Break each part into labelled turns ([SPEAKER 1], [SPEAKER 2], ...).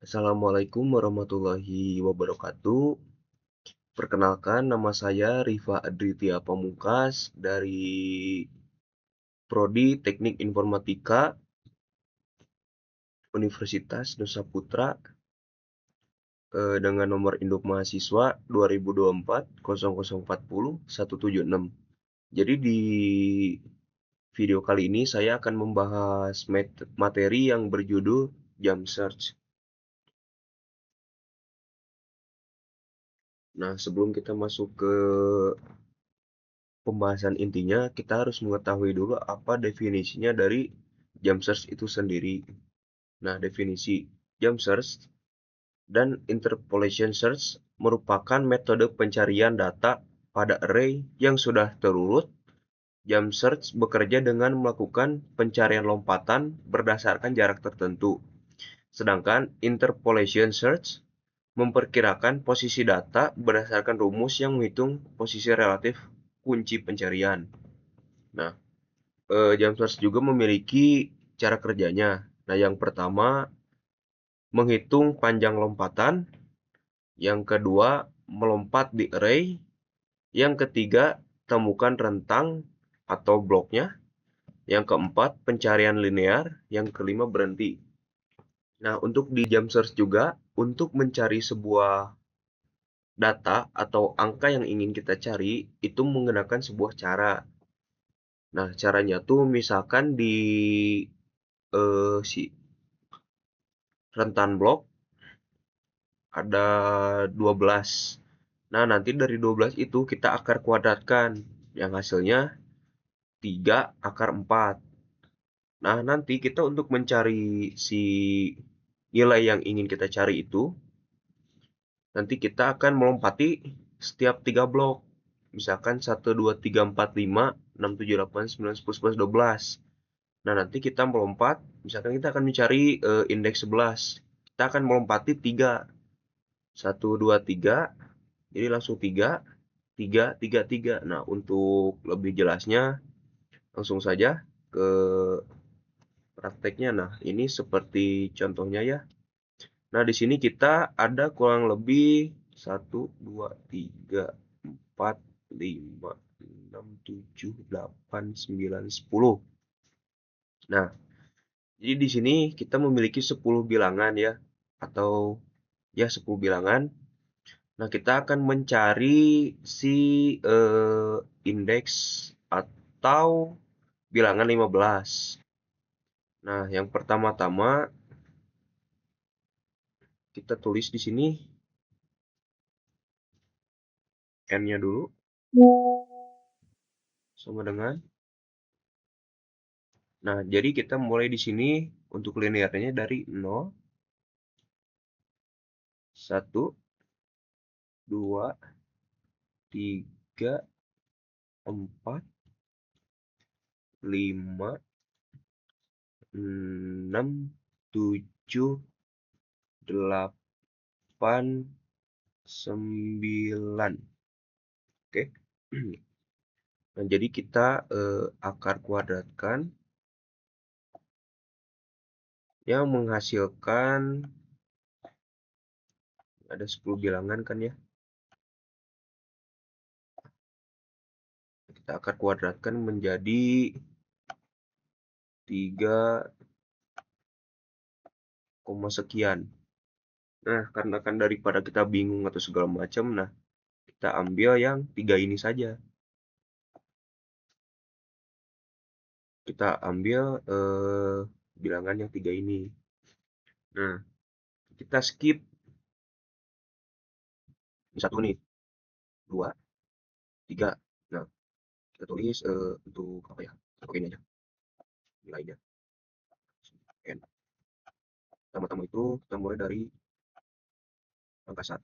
[SPEAKER 1] Assalamualaikum warahmatullahi wabarakatuh. Perkenalkan, nama saya Rifa Adritya Pamungkas dari Prodi Teknik Informatika Universitas Nusa Putra dengan nomor induk mahasiswa 2024-0040-176. Jadi di video kali ini saya akan membahas materi yang berjudul Jam Search. Nah, sebelum kita masuk ke pembahasan intinya, kita harus mengetahui dulu apa definisinya dari jam search itu sendiri. Nah, definisi jam search dan interpolation search merupakan metode pencarian data pada array yang sudah terurut. Jam search bekerja dengan melakukan pencarian lompatan berdasarkan jarak tertentu. Sedangkan interpolation search memperkirakan posisi data berdasarkan rumus yang menghitung posisi relatif kunci pencarian. Nah, jam search juga memiliki cara kerjanya. Nah, yang pertama menghitung panjang lompatan, yang kedua melompat di array, yang ketiga temukan rentang atau bloknya, yang keempat pencarian linear, yang kelima berhenti. Nah, untuk di jam search juga untuk mencari sebuah data atau angka yang ingin kita cari itu menggunakan sebuah cara. Nah, caranya tuh misalkan di si rentan blok ada 12. Nah, nanti dari 12 itu kita akar kuadratkan yang hasilnya 3 akar 4. Nah, nanti kita untuk mencari si nilai yang ingin kita cari itu, nanti kita akan melompati setiap 3 blok. Misalkan 1, 2, 3, 4, 5, 6, 7, 8, 9, 10, 11, 12. Nah, nanti kita melompat, misalkan kita akan mencari indeks 11. Kita akan melompati 3. 1, 2, 3. Jadi langsung 3, 3, 3, 3. Nah, untuk lebih jelasnya, langsung saja ke prakteknya. Nah, ini seperti contohnya ya. Nah, di sini kita ada kurang lebih 1, 2, 3, 4, 5, 6, 7, 8, 9, 10. Nah, jadi di sini kita memiliki 10 bilangan ya, atau ya 10 bilangan. Nah, kita akan mencari si indeks atau bilangan 15. Nah, yang pertama-tama kita tulis di sini n-nya dulu sama dengan. Nah, jadi kita mulai di sini untuk linearnya dari 0, 1, 2, 3, 4, 5, 6, 7, 8, 9. Oke. Nah, jadi kita akar kuadratkan yang menghasilkan ada 10 bilangan kan ya. Kita akar kuadratkan menjadi 3, sekian. Nah, karena kan daripada kita bingung atau segala macam, nah kita ambil yang 3 ini saja. Kita ambil bilangan yang 3 ini. Nah, kita skip satu nih, 2, 3. Nah, kita tulis untuk apa ya? Oke, ini aja nilainya. N. Pertama-tama itu kita mulai dari angka 1,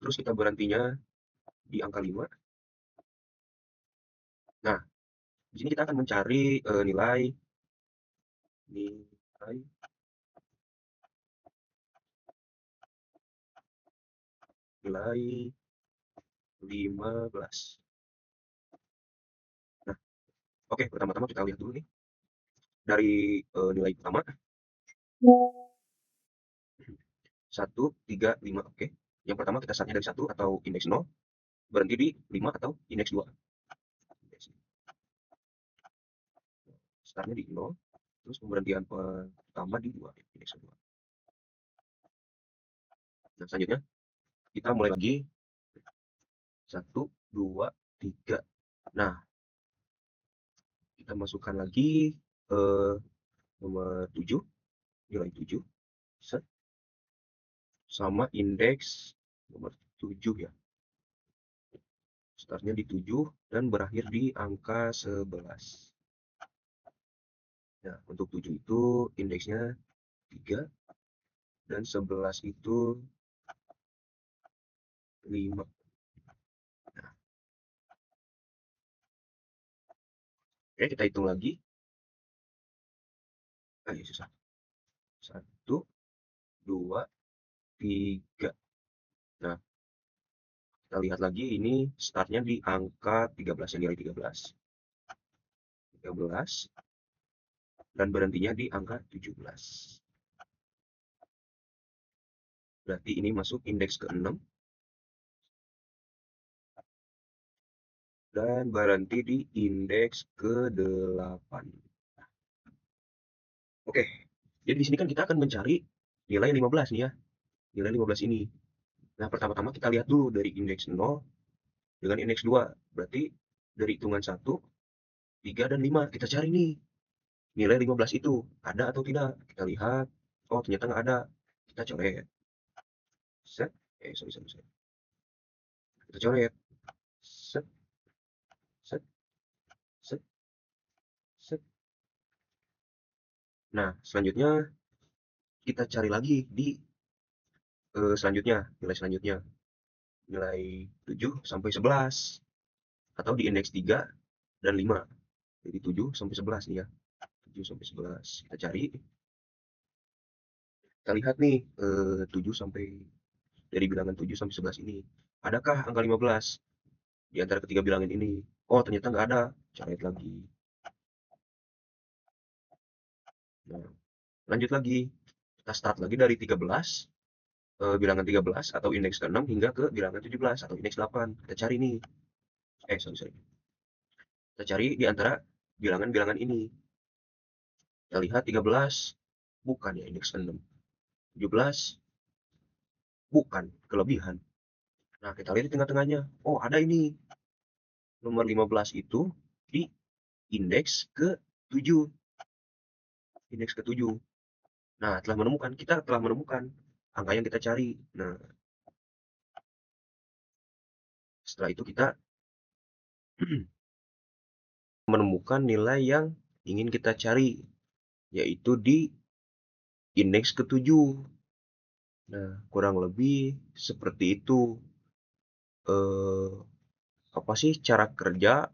[SPEAKER 1] terus kita berhentinya di angka 5. Nah, di sini kita akan mencari nilai nilai nilai 15. Nah, oke, pertama-tama kita lihat dulu nih dari nilai pertama 1, 3, 5. Oke. Yang pertama kita startnya dari 1 atau indeks 0, berhenti di 5 atau indeks 2. Startnya di 0, terus pemberhentian pertama di 2, indeks 2. Nah, selanjutnya kita mulai lagi 1, 2, 3. Nah, kita masukkan lagi nomor 7, nilai 7, set, sama indeks nomor 7 ya. Startnya di 7 dan berakhir di angka 11. Nah, untuk 7 itu indeksnya 3 dan 11 itu 5. Nah, oke, kita hitung lagi. Ya susah. 1, 2, 3. Nah, kita lihat lagi ini startnya di angka 13 ya, nilai 13. 13 dan berhentinya di angka 17. Berarti ini masuk indeks ke-6 dan berhenti di indeks ke-8. Oke, jadi di sini kan kita akan mencari nilai 15 nih ya, nilai 15 ini. Nah, pertama-tama kita lihat dulu dari indeks 0 dengan indeks 2. Berarti dari hitungan 1, 3, dan 5. Kita cari nih, nilai 15 itu ada atau tidak. Kita lihat, oh ternyata nggak ada. Kita coret. Set. Sorry. Kita coret. Set, set, set, set. Nah, selanjutnya kita cari lagi di selanjutnya, nilai selanjutnya. Nilai 7 sampai 11. Atau di indeks 3 dan 5. Jadi 7 sampai 11 nih ya. 7 sampai 11. Kita cari. Kita lihat nih 7 sampai dari bilangan 7 sampai 11 ini. Adakah angka 15 di antara ketiga bilangan ini? Oh, ternyata nggak ada. Coret lagi. Nah, lanjut lagi. Kita start lagi dari 13, bilangan 13 atau indeks ke-6 hingga ke bilangan 17 atau indeks 8. Kita cari nih. Sorry. Kita cari di antara bilangan-bilangan ini. Kita lihat 13, bukan ya indeks ke-6. 17, bukan, kelebihan. Nah, kita lihat di tengah-tengahnya. Oh, ada ini. Nomor 15 itu di indeks ke-7. Indeks ke-7. Nah, kita telah menemukan angka yang kita cari. Nah, setelah itu kita menemukan nilai yang ingin kita cari, yaitu di indeks ke-7. Nah, kurang lebih seperti itu. Apa sih cara kerja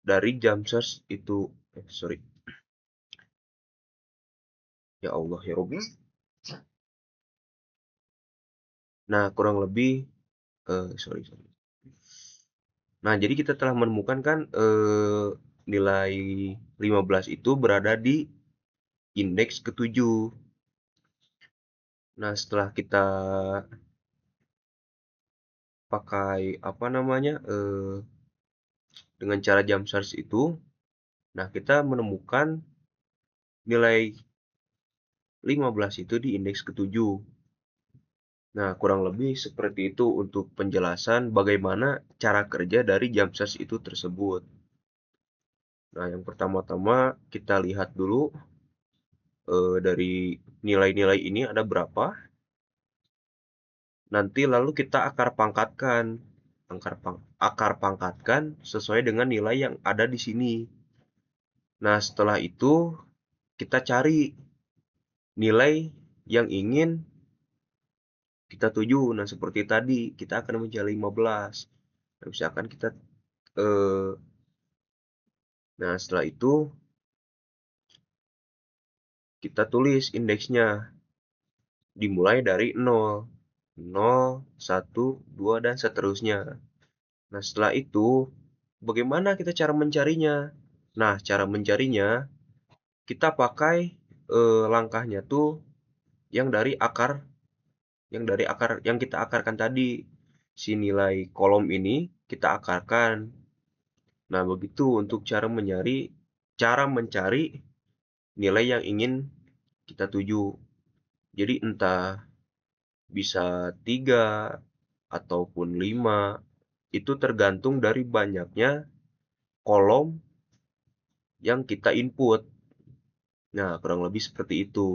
[SPEAKER 1] dari jam search itu? Sorry. Ya Allah, ya Robbi. Nah, kurang lebih, sorry. Nah, jadi kita telah menemukan kan nilai 15 itu berada di indeks ke-7. Nah, setelah kita pakai apa namanya dengan cara jam search itu, nah kita menemukan nilai 15 itu di indeks ke-7. Nah, kurang lebih seperti itu untuk penjelasan bagaimana cara kerja dari jam search itu tersebut. Nah, yang pertama-tama kita lihat dulu dari nilai-nilai ini ada berapa. Nanti lalu kita akar pangkatkan sesuai dengan nilai yang ada di sini. Nah, setelah itu kita cari nilai yang ingin kita tuju. Nah, seperti tadi kita akan mencari 15. Nah, misalkan kita nah, setelah itu kita tulis indeksnya dimulai dari 0, 1, 2, dan seterusnya. Nah, setelah itu bagaimana kita cara mencarinya? Nah, cara mencarinya kita pakai langkahnya tuh yang dari akar yang kita akarkan tadi. Si nilai kolom ini kita akarkan. Nah, begitu untuk cara mencari nilai yang ingin kita tuju. Jadi entah bisa 3 ataupun 5, itu tergantung dari banyaknya kolom yang kita input. Nah, kurang lebih seperti itu.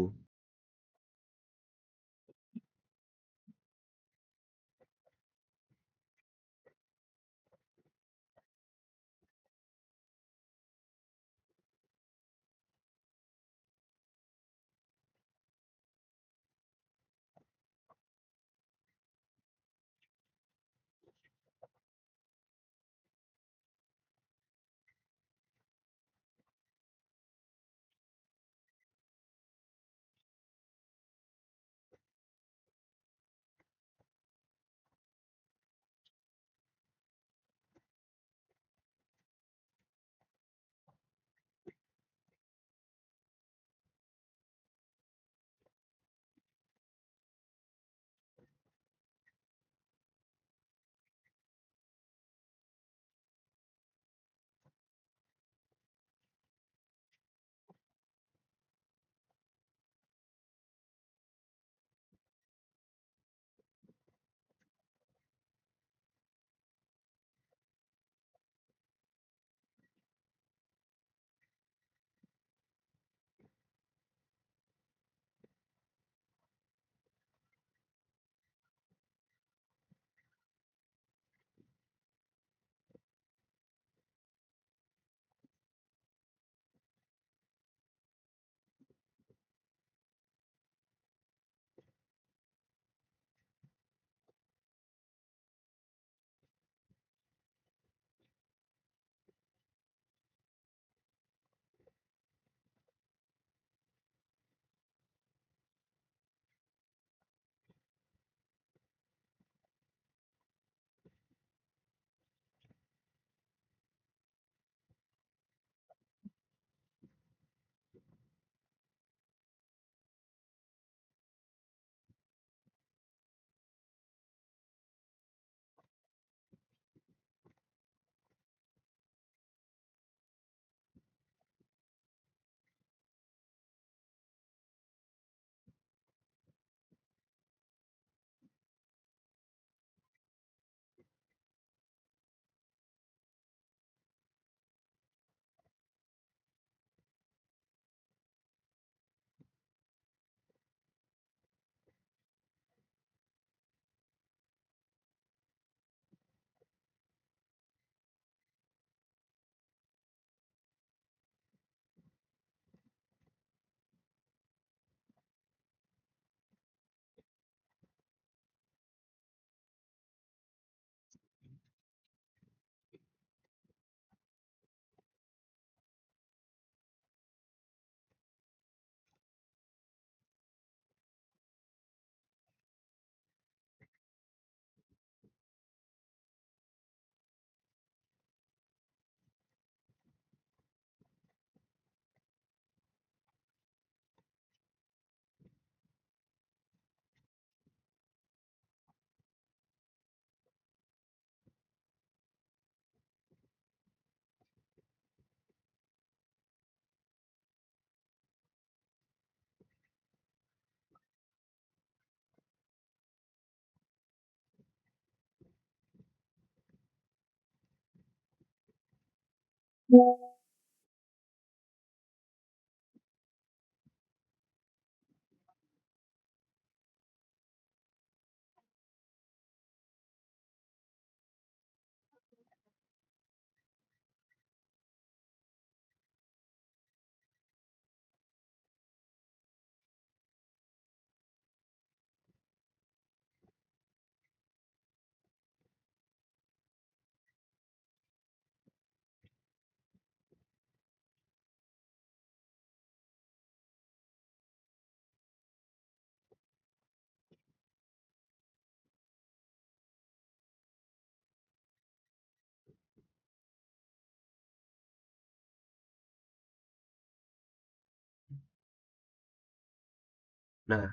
[SPEAKER 1] Nah,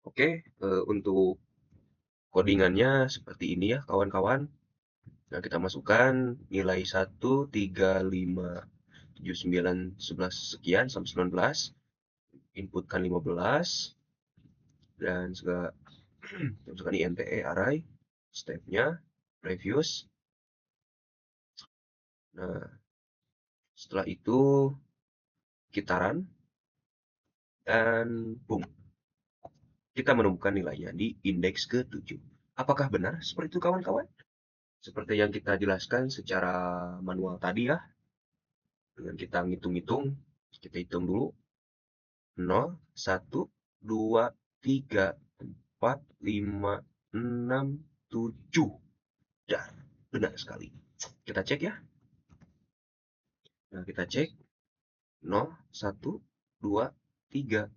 [SPEAKER 1] oke, untuk codingannya seperti ini ya kawan-kawan. Nah, kita masukkan nilai 1, 3, 5, 7, 9, 11 sekian sampai 19. Inputkan 15 dan segala masukkan INTE array, stepnya, previous. Nah, setelah itu kita run dan boom, kita menemukan nilainya di indeks ke-7. Apakah benar seperti itu kawan-kawan? Seperti yang kita jelaskan secara manual tadi ya, dengan kita ngitung-ngitung, kita hitung dulu 0, 1, 2, 3, 4, 5, 6, 7. Dan benar sekali. Kita cek ya. Nah, kita cek 0, 1, 2, 3,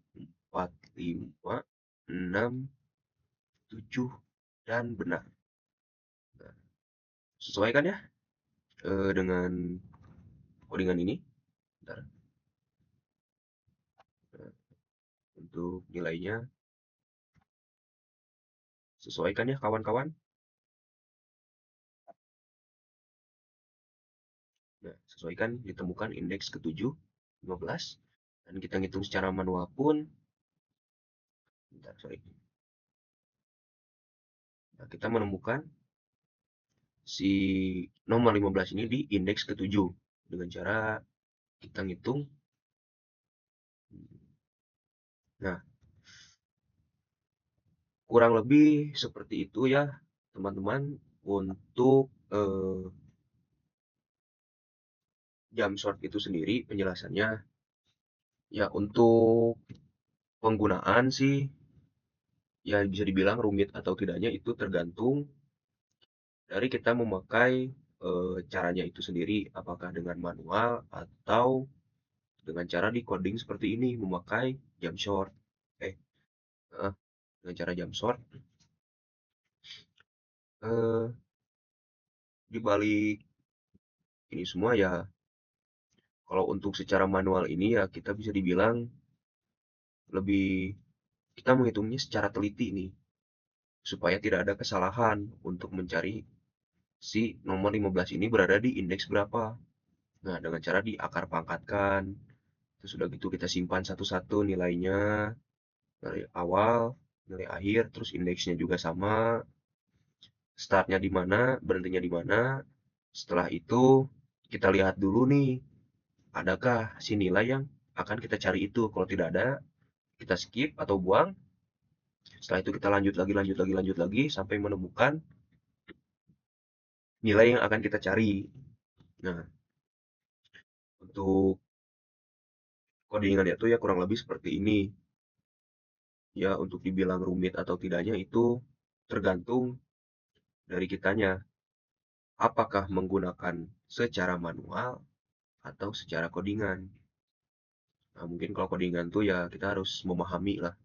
[SPEAKER 1] 4, 5, 6, 7, dan benar. Nah, sesuaikan ya dengan codingan ini. Bentar. Nah, untuk nilainya sesuaikan ya kawan-kawan. Nah, sesuaikan ditemukan indeks ke-7, 15. Dan kita ngitung secara manual pun, bentar, sorry. Nah, kita menemukan si nomor 15 ini di indeks ke-7 dengan cara kita ngitung. Nah, kurang lebih seperti itu ya teman-teman untuk jam short itu sendiri penjelasannya. Ya, untuk penggunaan sih ya bisa dibilang rumit atau tidaknya itu tergantung dari kita memakai caranya itu sendiri, apakah dengan manual atau dengan cara di coding seperti ini memakai jam short. Eh, dengan cara jam short. Eh, di balik ini semua ya, kalau untuk secara manual ini ya kita bisa dibilang lebih kita menghitungnya secara teliti nih, supaya tidak ada kesalahan untuk mencari si nomor 15 ini berada di indeks berapa. Nah, dengan cara diakar pangkatkan, terus udah gitu kita simpan satu-satu nilainya dari awal, nilai akhir, terus indeksnya juga sama, startnya di mana, berhentinya di mana. Setelah itu kita lihat dulu nih, adakah si nilai yang akan kita cari itu. Kalau tidak ada, kita skip atau buang. Setelah itu kita lanjut lagi sampai menemukan nilai yang akan kita cari. Nah, untuk codingan itu ya kurang lebih seperti ini. Ya, untuk dibilang rumit atau tidaknya itu tergantung dari kitanya. Apakah menggunakan secara manual atau secara codingan. Nah, mungkin kalau codingan tuh ya kita harus memahami lah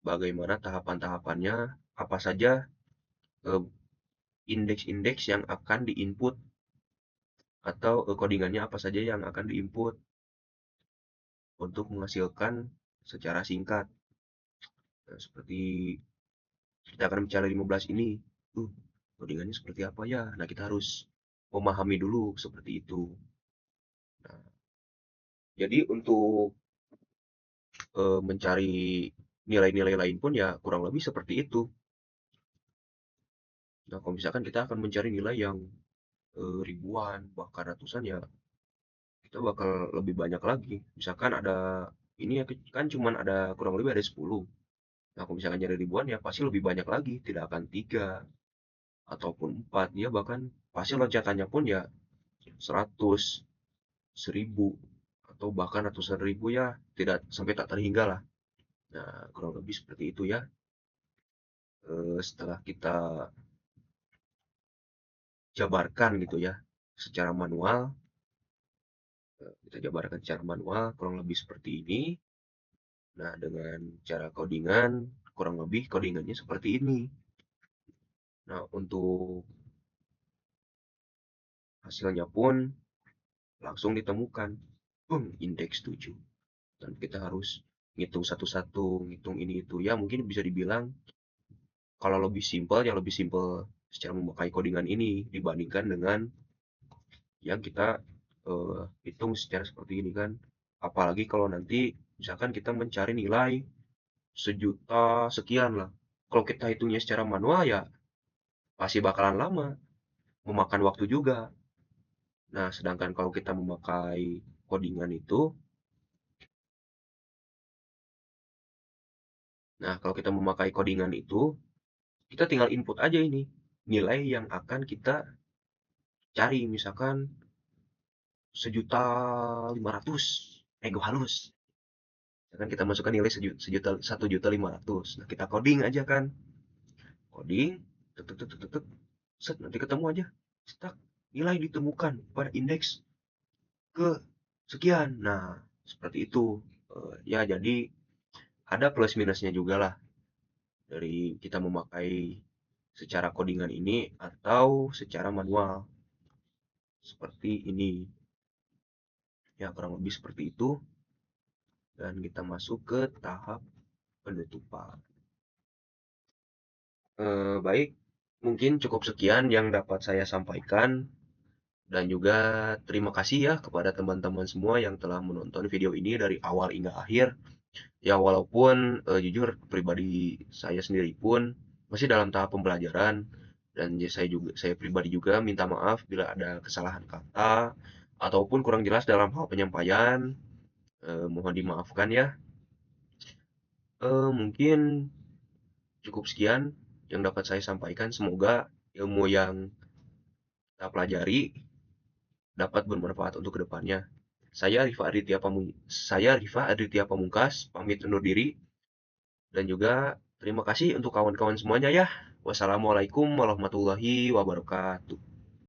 [SPEAKER 1] bagaimana tahapan-tahapannya, apa saja eh, indeks-indeks yang akan diinput atau codingannya apa saja yang akan diinput untuk menghasilkan secara singkat. Nah, seperti kita akan bicara 15 ini, codingannya seperti apa ya? Nah, kita harus memahami dulu seperti itu. Nah, jadi untuk mencari nilai-nilai lain pun ya kurang lebih seperti itu. Nah, kalau misalkan kita akan mencari nilai yang ribuan, bahkan ratusan ya, kita bakal lebih banyak lagi. Misalkan ada ini ya kan cuman ada kurang lebih ada 10. Nah, kalau misalkan nyari ribuan ya pasti lebih banyak lagi, tidak akan 3 ataupun 4 ya, bahkan pasti loncatannya pun ya 100, 1000 atau bahkan ratusan ribu ya, tidak sampai tak terhingga lah. Nah, kurang lebih seperti itu ya. Setelah kita jabarkan gitu ya secara manual, kita jabarkan secara manual kurang lebih seperti ini. Nah, dengan cara codingan kurang lebih codingannya seperti ini. Nah, untuk hasilnya pun langsung ditemukan. Indeks 7. Dan kita harus ngitung satu-satu, ngitung ini itu. Ya mungkin bisa dibilang kalau lebih simpel secara memakai codingan ini dibandingkan dengan yang kita hitung secara seperti ini kan. Apalagi kalau nanti misalkan kita mencari nilai sejuta sekian lah. Kalau kita hitungnya secara manual ya pasti bakalan lama, memakan waktu juga. Nah, sedangkan kalau kita memakai codingan itu, nah kalau kita memakai codingan itu, kita tinggal input aja ini nilai yang akan kita cari, misalkan 1.500.000 ego halus. Misalkan kita masukkan nilai 1.500.000. Nah, kita coding aja kan. Coding, tek tek tek tek tek, set nanti ketemu aja. Stuck, nilai ditemukan pada indeks ke sekian. Nah, seperti itu. Ya, jadi ada plus minusnya juga lah dari kita memakai secara codingan ini atau secara manual. Seperti ini. Ya, kurang lebih seperti itu. Dan kita masuk ke tahap penutupan. Baik, mungkin cukup sekian yang dapat saya sampaikan. Dan juga terima kasih ya kepada teman-teman semua yang telah menonton video ini dari awal hingga akhir. Ya walaupun jujur pribadi saya sendiri pun masih dalam tahap pembelajaran dan ya, saya pribadi juga minta maaf bila ada kesalahan kata ataupun kurang jelas dalam hal penyampaian. Mohon dimaafkan ya. Mungkin cukup sekian yang dapat saya sampaikan. Semoga ilmu yang kita pelajari dapat bermanfaat untuk kedepannya. Saya Rifa Aditya Pamungkas, pamit undur diri dan juga terima kasih untuk kawan-kawan semuanya ya. Wassalamualaikum warahmatullahi wabarakatuh.